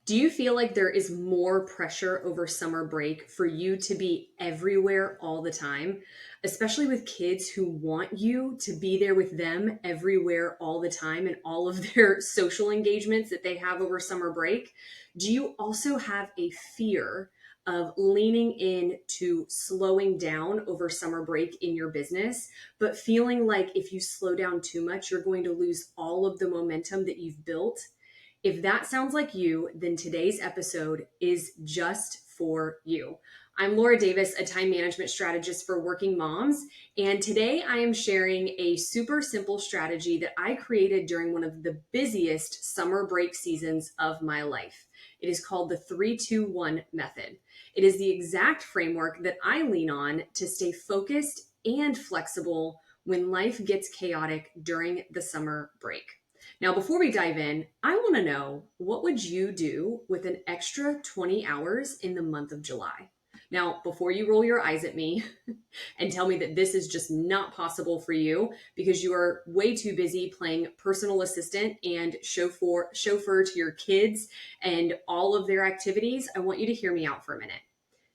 Do you feel like there is more pressure over summer break for you to be everywhere all the time, especially with kids who want you to be there with them everywhere all the time and all of their social engagements that they have over summer break? Do you also have a fear of leaning in to slowing down over summer break in your business, but feeling like if you slow down too much, you're going to lose all of the momentum that you've built? If that sounds like you, then today's episode is just for you. I'm Laura Davis, a time management strategist for working moms, and today I am sharing a super simple strategy that I created during one of the busiest summer break seasons of my life. It is called the 3-2-1 method. It is the exact framework that I lean on to stay focused and flexible when life gets chaotic during the summer break. Now, before we dive in, I want to know, what would you do with an extra 20 hours in the month of July? Now, before you roll your eyes at me and tell me that this is just not possible for you because you are way too busy playing personal assistant and chauffeur to your kids and all of their activities, I want you to hear me out for a minute.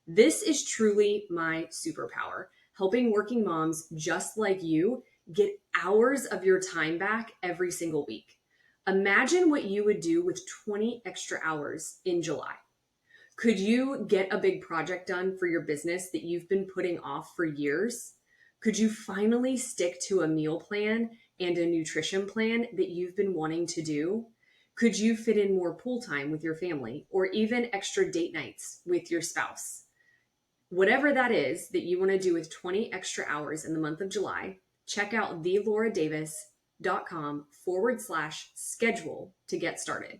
This is truly my superpower, helping working moms just like you get hours of your time back every single week. Imagine what you would do with 20 extra hours in July. Could you get a big project done for your business that you've been putting off for years? Could you finally stick to a meal plan and a nutrition plan that you've been wanting to do? Could you fit in more pool time with your family or even extra date nights with your spouse? Whatever that is that you want to do with 20 extra hours in the month of July, check out thelauraddavis.com/schedule to get started.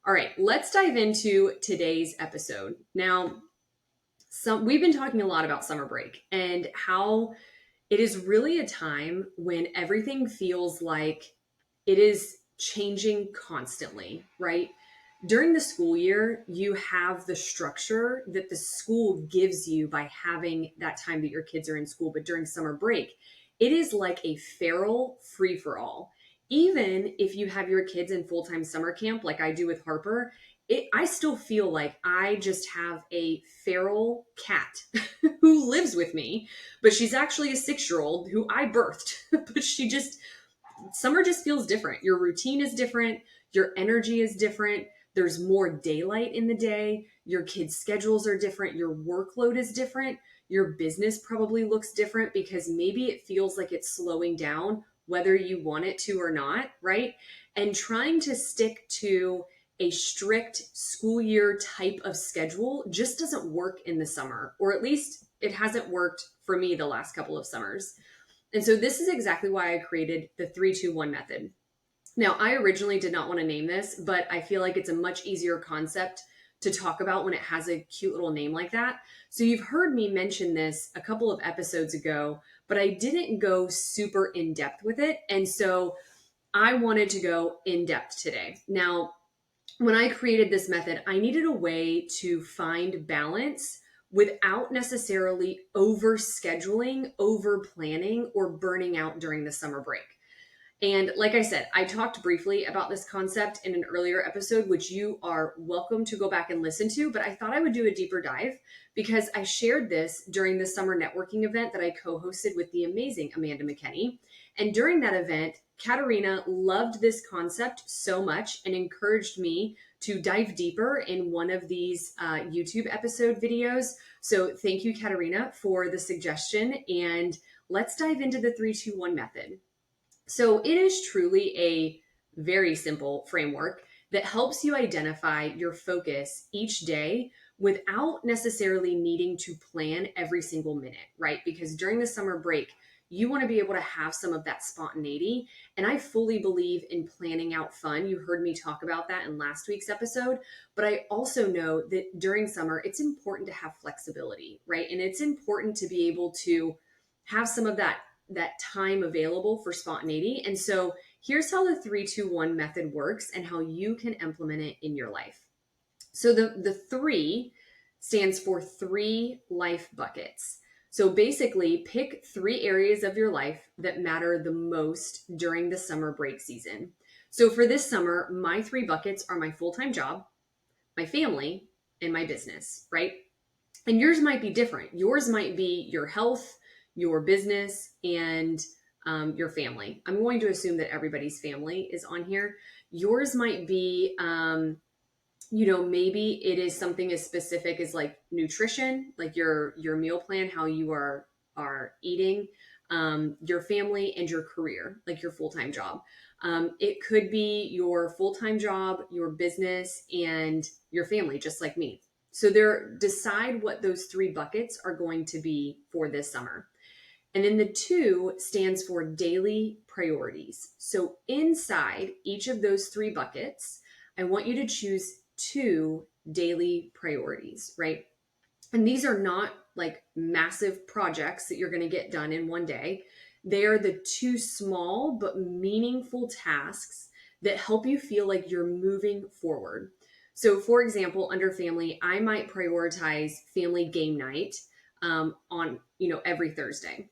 All right, let's dive into today's episode. Now, we've been talking a lot about summer break and how it is really a time when everything feels like it is changing constantly, right? During the school year, you have the structure that the school gives you by having that time that your kids are in school. But during summer break, it is like a feral free for all. Even if you have your kids in full-time summer camp, like I do with Harper, I still feel like I just have a feral cat who lives with me, but she's actually a 6-year-old who I birthed. But summer just feels different. Your routine is different. Your energy is different. There's more daylight in the day. Your kids' schedules are different. Your workload is different. Your business probably looks different because maybe it feels like it's slowing down, whether you want it to or not, right? And trying to stick to a strict school year type of schedule just doesn't work in the summer, or at least it hasn't worked for me the last couple of summers. And so this is exactly why I created the 3-2-1 method. Now, I originally did not want to name this, but I feel like it's a much easier concept to talk about when it has a cute little name like that. So you've heard me mention this a couple of episodes ago, but I didn't go super in depth with it. And so I wanted to go in depth today. Now, when I created this method, I needed a way to find balance without necessarily over scheduling, over planning, or burning out during the summer break. And like I said, I talked briefly about this concept in an earlier episode, which you are welcome to go back and listen to. But I thought I would do a deeper dive because I shared this during the summer networking event that I co-hosted with the amazing Amanda McKenney. And during that event, Katerina loved this concept so much and encouraged me to dive deeper in one of these YouTube episode videos. So thank you, Katerina, for the suggestion. And let's dive into the 3-2-1 method. So it is truly a very simple framework that helps you identify your focus each day without necessarily needing to plan every single minute, right? Because during the summer break, you want to be able to have some of that spontaneity. And I fully believe in planning out fun. You heard me talk about that in last week's episode. But I also know that during summer, it's important to have flexibility, right? And it's important to be able to have some of that time available for spontaneity. And so here's how the 3-2-1 method works and how you can implement it in your life. So the 3 stands for 3 life buckets. So basically pick 3 areas of your life that matter the most during the summer break season. So for this summer, my 3 buckets are my full-time job, my family, and my business, right? And yours might be different. Yours might be your health, your business, and your family. I'm going to assume that everybody's family is on here. Yours might be, maybe it is something as specific as like nutrition, like your meal plan, how you are eating, your family, and your career, like your full-time job. It could be your full-time job, your business, and your family, just like me. So decide what those three buckets are going to be for this summer. And then the two stands for daily priorities. So inside each of those three buckets, I want you to choose two daily priorities, right? And these are not like massive projects that you're going to get done in one day. They are the two small but meaningful tasks that help you feel like you're moving forward. So, for example, under family, I might prioritize family game night on every Thursday.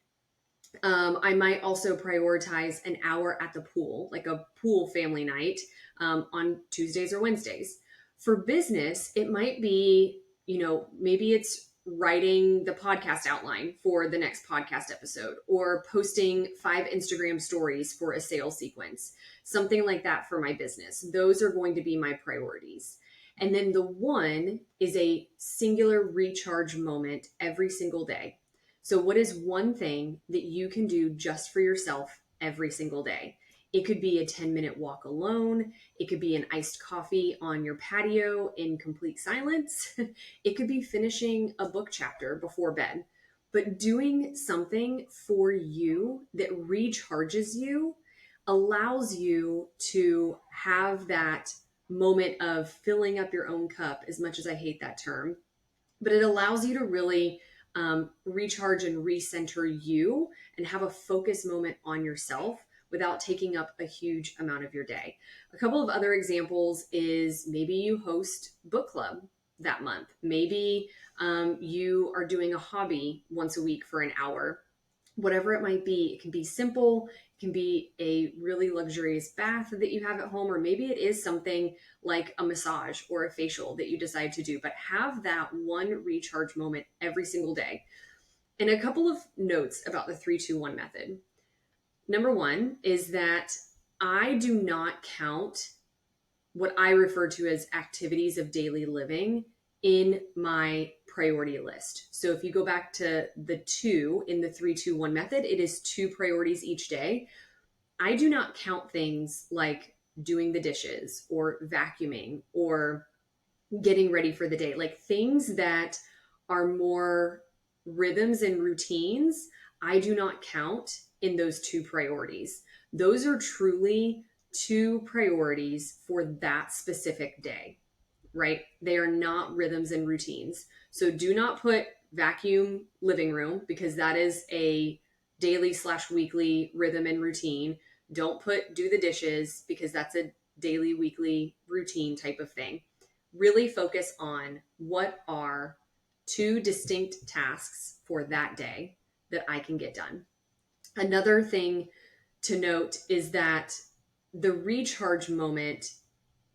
I might also prioritize an hour at the pool, like a pool family night on Tuesdays or Wednesdays. For business, it might be, maybe it's writing the podcast outline for the next podcast episode or posting 5 Instagram stories for a sales sequence, something like that for my business. Those are going to be my priorities. And then the one is a singular recharge moment every single day. So, what is one thing that you can do just for yourself every single day? It could be a 10-minute walk alone. It could be an iced coffee on your patio in complete silence. It could be finishing a book chapter before bed. But doing something for you that recharges you allows you to have that moment of filling up your own cup, as much as I hate that term. But it allows you to really recharge and recenter you and have a focus moment on yourself without taking up a huge amount of your day. A couple of other examples is maybe you host book club that month. Maybe you are doing a hobby once a week for an hour. Whatever it might be, it can be simple. It can be a really luxurious bath that you have at home, or maybe it is something like a massage or a facial that you decide to do, but have that one recharge moment every single day. And a couple of notes about the 3-2-1 method. Number one is that I do not count what I refer to as activities of daily living in my priority list. So if you go back to the 2 in the 3-2-1 method, it is 2 priorities each day. I do not count things like doing the dishes or vacuuming or getting ready for the day, like things that are more rhythms and routines. I do not count in those 2 priorities. Those are truly 2 priorities for that specific day, right? They are not rhythms and routines. So do not put vacuum living room, because that is a daily/weekly rhythm and routine. Don't put do the dishes, because that's a daily, weekly routine type of thing. Really focus on what are 2 distinct tasks for that day that I can get done. Another thing to note is that the recharge moment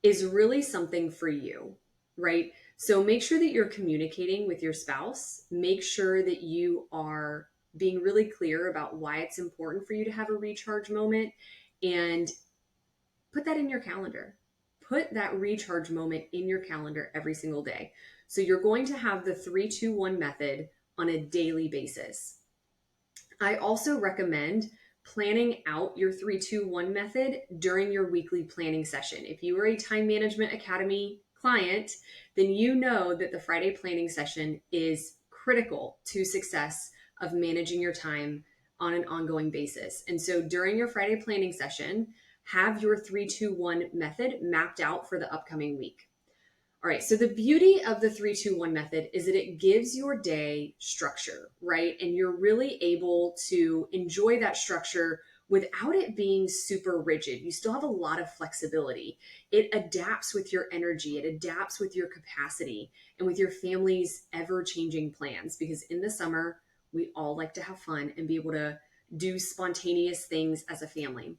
is really something for you, right? So make sure that you're communicating with your spouse. Make sure that you are being really clear about why it's important for you to have a recharge moment, and put that in your calendar. Put that recharge moment in your calendar every single day. So you're going to have the 3-2-1 method on a daily basis. I also recommend planning out your 3-2-1 method during your weekly planning session. If you are a Time Management Academy client, then you know that the Friday planning session is critical to success of managing your time on an ongoing basis. And so during your Friday planning session, have your 3-2-1 method mapped out for the upcoming week. All right, so the beauty of the 3-2-1 method is that it gives your day structure, right? And you're really able to enjoy that structure without it being super rigid. You still have a lot of flexibility. It adapts with your energy, it adapts with your capacity and with your family's ever-changing plans, because in the summer, we all like to have fun and be able to do spontaneous things as a family.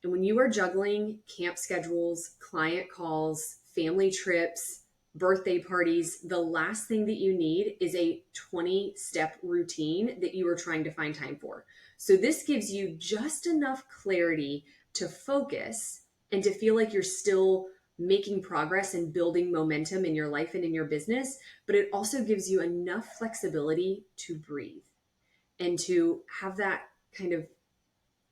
And when you are juggling camp schedules, client calls, family trips, birthday parties, the last thing that you need is a 20-step routine that you are trying to find time for. So this gives you just enough clarity to focus and to feel like you're still making progress and building momentum in your life and in your business, but it also gives you enough flexibility to breathe and to have that kind of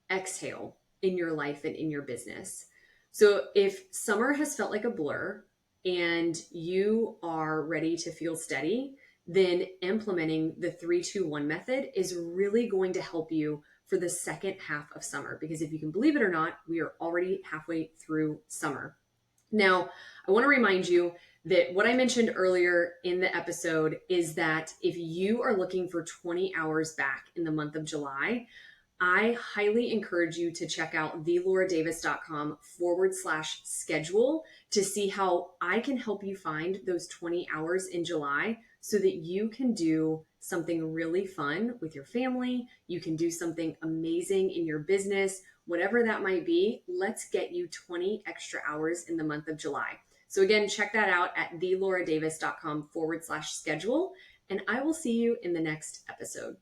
exhale in your life and in your business. So if summer has felt like a blur and you are ready to feel steady, then implementing the 3-2-1 method is really going to help you for the second half of summer. Because if you can believe it or not, we are already halfway through summer. Now, I want to remind you that what I mentioned earlier in the episode is that if you are looking for 20 hours back in the month of July, I highly encourage you to check out thelauraddavis.com/schedule to see how I can help you find those 20 hours in July so that you can do something really fun with your family. You can do something amazing in your business, whatever that might be. Let's get you 20 extra hours in the month of July. So again, check that out at thelauraddavis.com/schedule, and I will see you in the next episode.